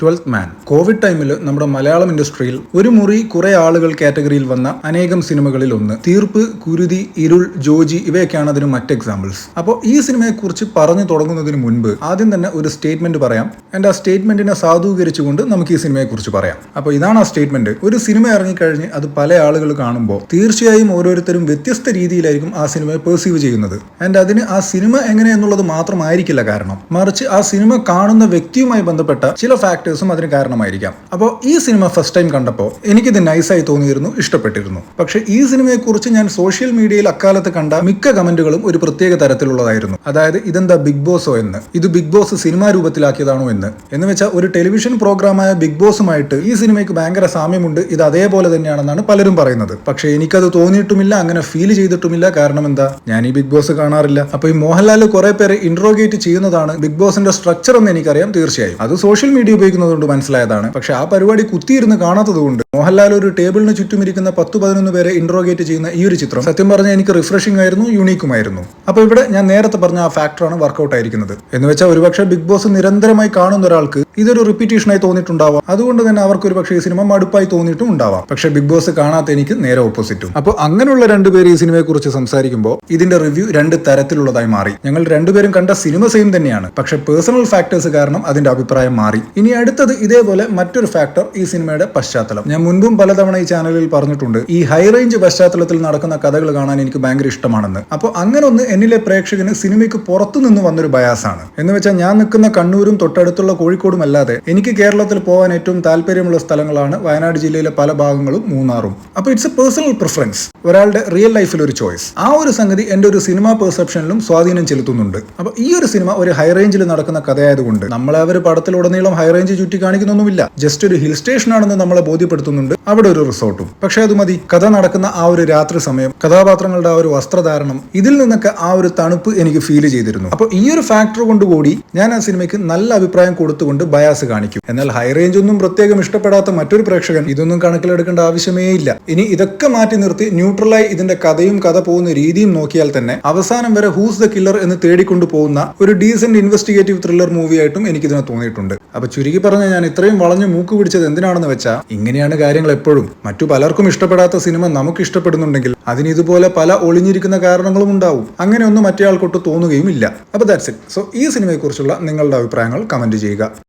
Twelfth മാൻ. Covid ടൈമിൽ നമ്മുടെ മലയാളം ഇൻഡസ്ട്രിയിൽ ഒരു മുറി കുറെ ആളുകൾ കാറ്റഗറിയിൽ വന്ന അനേകം സിനിമകളിൽ ഒന്ന്. തീർപ്പ്, കുരുതി, ഇരുൾ, ജോജി ഇവയൊക്കെയാണ് അതിന് മറ്റ് എക്സാമ്പിൾസ്. അപ്പോൾ ഈ സിനിമയെക്കുറിച്ച് പറഞ്ഞു തുടങ്ങുന്നതിന് മുൻപ് ആദ്യം തന്നെ ഒരു സ്റ്റേറ്റ്മെന്റ് പറയാം. ആ സ്റ്റേറ്റ്മെന്റിനെ സാധൂകരിച്ചുകൊണ്ട് നമുക്ക് ഈ സിനിമയെക്കുറിച്ച് പറയാം. അപ്പോൾ ഇതാണ് ആ സ്റ്റേറ്റ്മെന്റ്. ഒരു സിനിമ ഇറങ്ങിക്കഴിഞ്ഞ് അത് പല ആളുകൾ കാണുമ്പോൾ തീർച്ചയായും ഓരോരുത്തരും വ്യത്യസ്ത രീതിയിലായിരിക്കും ആ സിനിമയെ പെർസീവ് ചെയ്യുന്നത്. അതിന് ആ സിനിമ എങ്ങനെയെന്നുള്ളത് മാത്രമായിരിക്കില്ല കാരണം, മറിച്ച് ആ സിനിമ കാണുന്ന വ്യക്തിയുമായി ബന്ധപ്പെട്ട ചില ഫാക്ടേഴ്സും അതിന് കാരണമായിരിക്കാം. അപ്പോൾ ഈ സിനിമ ഫസ്റ്റ് ടൈം കണ്ടപ്പോൾ എനിക്കിത് നൈസായി തോന്നിയിരുന്നു, ഇഷ്ടപ്പെട്ടിരുന്നു. പക്ഷേ ഈ സിനിമയെക്കുറിച്ച് ഞാൻ സോഷ്യൽ മീഡിയയിൽ അക്കാലത്ത് കണ്ട മിക്ക കമന്റുകളും ഒരു പ്രത്യേക തരത്തിലുള്ളതായിരുന്നു. അതായത് ഇതെന്താ ബിഗ് ബോസോ എന്ന്, ഇത് ബിഗ് ബോസ് സിനിമാ രൂപത്തിലാക്കിയതാണോ എന്ന് വെച്ചാൽ ഒരു ടെലിവിഷൻ പ്രോഗ്രാമായ ബിഗ് ബോസുമായിട്ട് ഈ സിനിമയ്ക്ക് ഭയങ്കര സാമ്യമുണ്ട്, ഇത് അതേപോലെ തന്നെയാണെന്നാണ് പലരും പറയുന്നത്. പക്ഷേ എനിക്കത് തോന്നിയിട്ടുമില്ല, അങ്ങനെ ഫീൽ ചെയ്തിട്ടുമില്ല. കാരണം എന്താ, ഞാൻ ഈ ബിഗ് ബോസ് കാണാറില്ല. അപ്പൊ ഈ മോഹൻലാൽ കുറെ പേരെ ഇൻട്രോഗേറ്റ് ചെയ്യുന്നതാണ് ബിഗ് ബോസിന്റെ സ്ട്രക്ചർ എന്ന് എനിക്കറിയാം. തീർച്ചയായും അത് സോഷ്യൽ മീഡിയ ഉപയോഗിക്കുന്നതുകൊണ്ട് മനസ്സിലായതാണ്. പക്ഷെ ആ പരിപാടി കുത്തിയിരുന്ന് കാണാത്തത് കൊണ്ട് മോഹൻലാൽ ഒരു ടേബിളിന് ചുറ്റും ഇരിക്കുന്ന 10-11 പേരെ ഇൻട്രോഗേറ്റ് ചെയ്യുന്ന ഈ ഒരു ചിത്രം സത്യം പറഞ്ഞാൽ എനിക്ക് റിഫ്രഷിംഗ് ആയിരുന്നു, യുണീക്കുമായിരുന്നു. അപ്പൊ ഇവിടെ ഞാൻ നേരത്തെ പറഞ്ഞ ആ ഫാക്ടറാണ് വർക്കൗട്ട് ആയിരിക്കുന്നത്. എന്ന് വെച്ചാൽ ഒരുപക്ഷെ ബിഗ് ബോസ് നിരന്തരമായി കാണുന്ന ഒരാൾക്ക് ഇതൊരു റിപ്പീറ്റേഷനായി തോന്നിയിട്ടുണ്ടാവാം. അതുകൊണ്ട് തന്നെ അവർക്ക് ഒരുപക്ഷെ ഈ സിനിമ മടുപ്പായി തോന്നിയിട്ടും ഉണ്ടാവാം. പക്ഷെ ബിഗ് ബോസ് കാണാത്ത എനിക്ക് നേരെ ഓപ്പോസിറ്റും. അപ്പോൾ അങ്ങനെയുള്ള രണ്ടുപേര് ഈ സിനിമയെ കുറിച്ച് സംസാരിക്കുമ്പോൾ ഇതിന്റെ റിവ്യൂ രണ്ട് തരത്തിലുള്ളതായി മാറി. ഞങ്ങൾ രണ്ടുപേരും കണ്ട സിനിമ സെയിം തന്നെയാണ്, പക്ഷെ പേഴ്സണൽ ഫാക്ടേഴ്സ് കാരണം അതിന്റെ അഭിപ്രായം മാറി. ഇനി അടുത്തത് ഇതേപോലെ മറ്റൊരു ഫാക്ടർ, ഈ സിനിമയുടെ പശ്ചാത്തലം. ഞാൻ മുൻപും പലതവണ ഈ ചാനലിൽ പറഞ്ഞിട്ടുണ്ട്, ഈ ഹൈ റേഞ്ച് പശ്ചാത്തലത്തിൽ നടക്കുന്ന കഥകൾ കാണാൻ എനിക്ക് ഭയങ്കര ഇഷ്ടമാണെന്ന്. അപ്പോൾ അങ്ങനെ ഒന്ന് എന്നിലെ പ്രേക്ഷകന് സിനിമയ്ക്ക് പുറത്തു നിന്ന് വന്നൊരു ബയാസാണ്. എന്ന് വെച്ചാൽ ഞാൻ നിൽക്കുന്ന കണ്ണൂരും തൊട്ടടുത്തുള്ള കോഴിക്കോടും അല്ലാതെ എനിക്ക് കേരളത്തിൽ പോകാൻ ഏറ്റവും താല്പര്യമുള്ള സ്ഥലങ്ങളാണ് വയനാട് ജില്ലയിലെ പല ഭാഗങ്ങളും, മൂന്നാറും. അപ്പോൾ ഇറ്റ്സ് എ പേഴ്സണൽ പ്രിഫറൻസ്, ഒരാളുടെ റിയൽ ലൈഫിൽ ഒരു ചോയ്സ്. ആ ഒരു സംഗതി എന്റെ ഒരു സിനിമാ പെർസെപ്ഷനിലും സ്വാധീനം ചെലുത്തുന്നുണ്ട്. അപ്പോൾ ഈ ഒരു സിനിമ ഒരു ഹൈ റേഞ്ചിൽ നടക്കുന്ന കഥയായതുകൊണ്ട് നമ്മളെ അവർ പടത്തിലുടനീളം ഹൈ റേഞ്ച് ചുറ്റി കാണിക്കുന്നൊന്നുമില്ല. ജസ്റ്റ് ഒരു ഹിൽ സ്റ്റേഷൻ ആണെന്ന് നമ്മളെ ബോധ്യപ്പെടുത്തുന്നുണ്ട്, അവിടെ ഒരു റിസോർട്ടും. പക്ഷെ അത് മതി. കഥ നടക്കുന്ന ആ ഒരു രാത്രി സമയം, കഥാപാത്രങ്ങളുടെ ആ ഒരു വസ്ത്രധാരണം, ഇതിൽ നിന്നൊക്കെ ആ ഒരു തണുപ്പ് എനിക്ക് ഫീൽ ചെയ്തിരുന്നു. അപ്പോൾ ഈ ഒരു ഫാക്ടർ കൊണ്ടുകൂടി ഞാൻ ആ സിനിമയ്ക്ക് നല്ല അഭിപ്രായം കൊടുത്തുകൊണ്ട് ബയാസ് കാണിക്കും. എന്നാൽ ഹൈ റേഞ്ച് ഒന്നും പ്രത്യേകം ഇഷ്ടപ്പെടാത്ത മറ്റൊരു പ്രേക്ഷകൻ ഇതൊന്നും കണക്കിലെടുക്കേണ്ട ആവശ്യമേ ഇല്ല. ഇനി ഇതൊക്കെ മാറ്റി നിർത്തി ന്യൂട്രലായി ഇതിന്റെ കഥയും കഥ പോകുന്ന രീതിയും നോക്കിയാൽ തന്നെ അവസാനം വരെ ഹൂസ് ദ കില്ലർ എന്ന് തേടിക്കൊണ്ടു പോകുന്ന ഒരു ഡീസന്റ് ഇൻവെസ്റ്റിഗേറ്റീവ് ത്രില്ലർ മൂവി ആയിട്ടും എനിക്കിതിനെ തോന്നിയിട്ടുണ്ട്. അപ്പൊ ചുരുക്കി പറഞ്ഞ ഞാൻ ഇത്രയും വളഞ്ഞു മൂക്ക് പിടിച്ചത് എന്തിനാണെന്ന് വെച്ചാൽ, ഇങ്ങനെയാണ് കാര്യങ്ങൾ എപ്പോഴും. മറ്റു പലർക്കും ഇഷ്ടപ്പെടാത്ത സിനിമ നമുക്ക് ഇഷ്ടപ്പെടുന്നുണ്ടെങ്കിൽ അതിന് ഇതുപോലെ പല ഒളിഞ്ഞിരിക്കുന്ന കാരണങ്ങളും ഉണ്ടാവും. അങ്ങനെയൊന്നും മറ്റേ ആൾക്കൊട്ട് തോന്നുകയും ഇല്ല. അപ്പൊ ദാറ്റ്സ് ഇറ്റ്. സോ ഈ സിനിമയെക്കുറിച്ചുള്ള നിങ്ങളുടെ അഭിപ്രായങ്ങൾ കമന്റ് ചെയ്യുക.